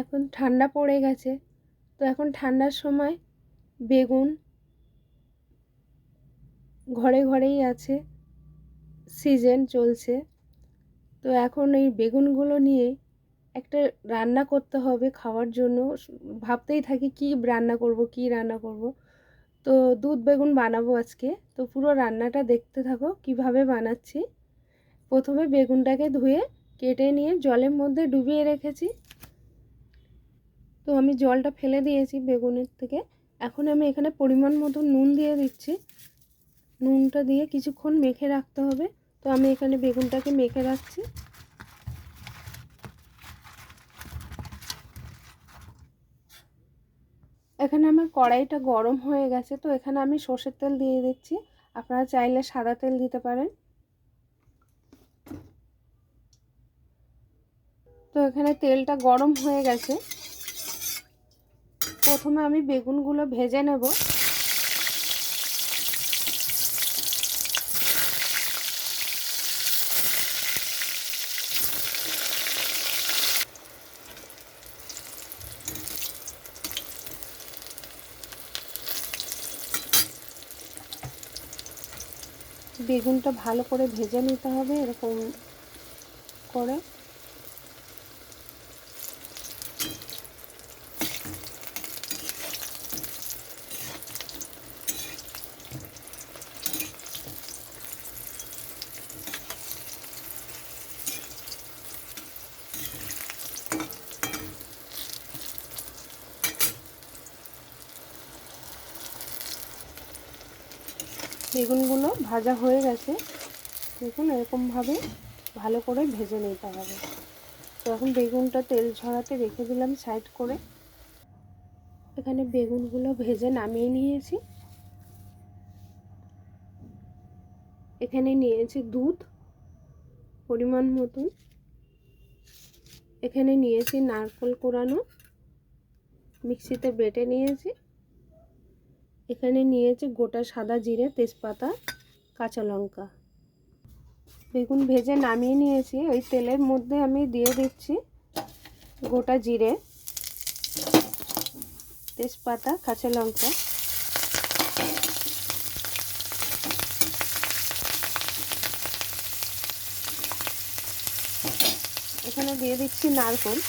এখন ঠান্ডা পড়ে গেছে, তো এখন ঠান্ডার সময় বেগুন ঘরে ঘরেই আছে, সিজন চলছে। তো এখন এই বেগুনগুলো নিয়ে একটা রান্না করতে হবে খাওয়ার জন্য। ভাবতেই থাকি কি রান্না করব, কি রান্না করব। তো দুধ বেগুন বানাবো আজকে। তো পুরো রান্নাটা দেখতে থাকো কিভাবে বানাচ্ছি। প্রথমে বেগুনটাকে ধুয়ে কেটে নিয়ে জলের মধ্যে ডুবিয়ে রেখেছি। তো আমি জলটা ফেলে দিয়েছি বেগুনের থেকে। এখন আমি এখানে পরিমাণ মতো নুন দিয়ে দিচ্ছি। নুনটা দিয়ে কিছুক্ষণ মেখে রাখতে হবে। তো আমি এখানে বেগুনটাকে মেখে রাখছি। এখানে আমার কড়াইটা গরম হয়ে গেছে, তো এখানে আমি সর্ষের তেল দিয়ে দিচ্ছি। আপনারা চাইলে সাদা তেল দিতে পারেন। তো এখানে তেলটা গরম হয়ে গেছে। প্রথমে আমি বেগুনগুলো ভেজে নেব। বেগুনটা ভালো করে ভেজে নিতে হবে এরকম করে। বেগুনগুলো ভাজা হয়ে গেছে, দেখুন এরকমভাবে ভালো করে ভেজে নিতে হবে। তো এখন বেগুনটা তেল ঝরাতে রেখে দিলাম সাইড করে। এখানে বেগুনগুলো ভেজে নামিয়ে নিয়েছি। এখানে নিয়েছি দুধ পরিমাণ মতন। এখানে নিয়েছি নারকেল কোড়ানো, মিক্সিতে বেটে নিয়েছি। এখানে নিয়েছি গোটা সাদা জিরে, তেজপাতা, কাঁচা লঙ্কা। বেগুন ভেজে নামিয়ে নিয়েছি। ওই তেলের মধ্যে আমি দিয়ে দিচ্ছি গোটা জিরে, তেজপাতা, কাঁচা লঙ্কা। এখানে দিয়ে দিচ্ছি নারকেল।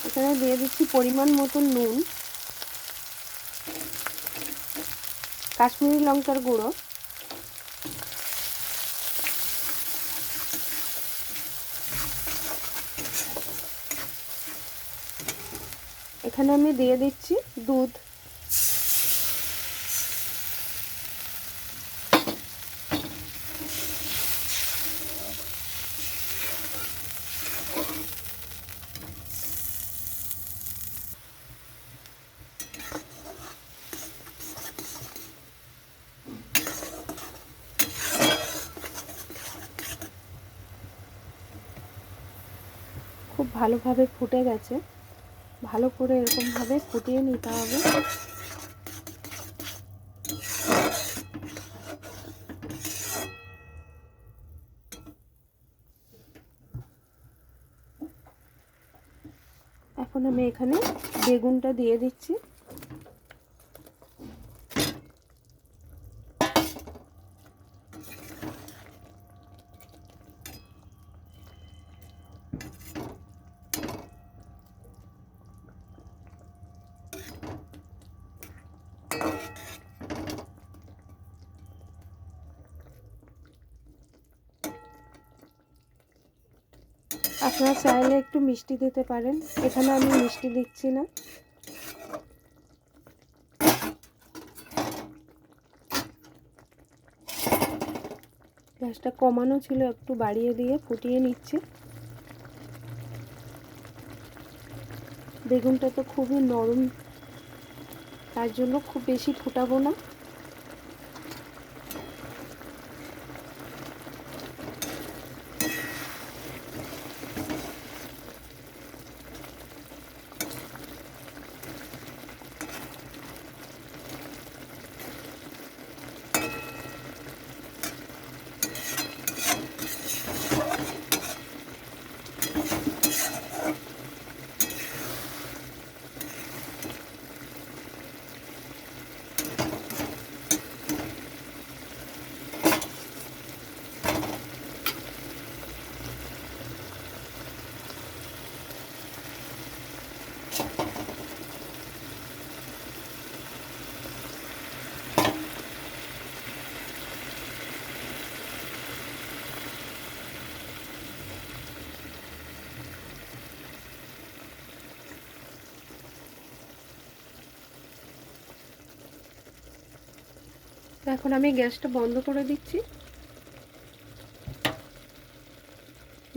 এখানে দিয়ে দিচ্ছি পরিমাণ মতন নুন, কাশ্মীরি লঙ্কার গুঁড়ো, এখানে আমি দিয়ে দিচ্ছি দুধ। খুব ভালোভাবে ফুটে গেছে, ভালো করে এরকমভাবে ফুটিয়ে নিতে হবে। এখন আমি এখানে বেগুনটা দিয়ে দিচ্ছি। আপনারা চাইলে একটু মিষ্টি দিতে পারেন, এখানে আমি মিষ্টি দিচ্ছি না। গ্যাসটা কমানো ছিল, একটু বাড়িয়ে দিয়ে ফুটিয়ে নিচ্ছি। বেগুনটা তো খুবই নরম, তার জন্য খুব বেশি ফুটাবো না। তো এখন আমি গ্যাসটা বন্ধ করে দিচ্ছি,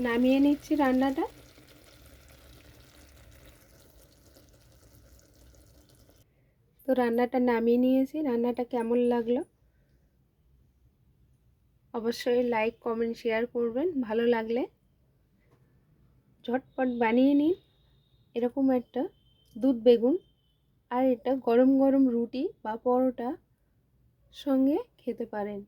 নামিয়ে নিচ্ছি রান্নাটা। তো রান্নাটা নামিয়ে নিয়েছি। রান্নাটা কেমন লাগলো অবশ্যই লাইক কমেন্ট শেয়ার করবেন। ভালো লাগলে ঝটপট বানিয়ে নিন এরকম একটা দুধ বেগুন, আর এটা গরম গরম রুটি বা পরোটা সঙ্গে খেতে পারেন।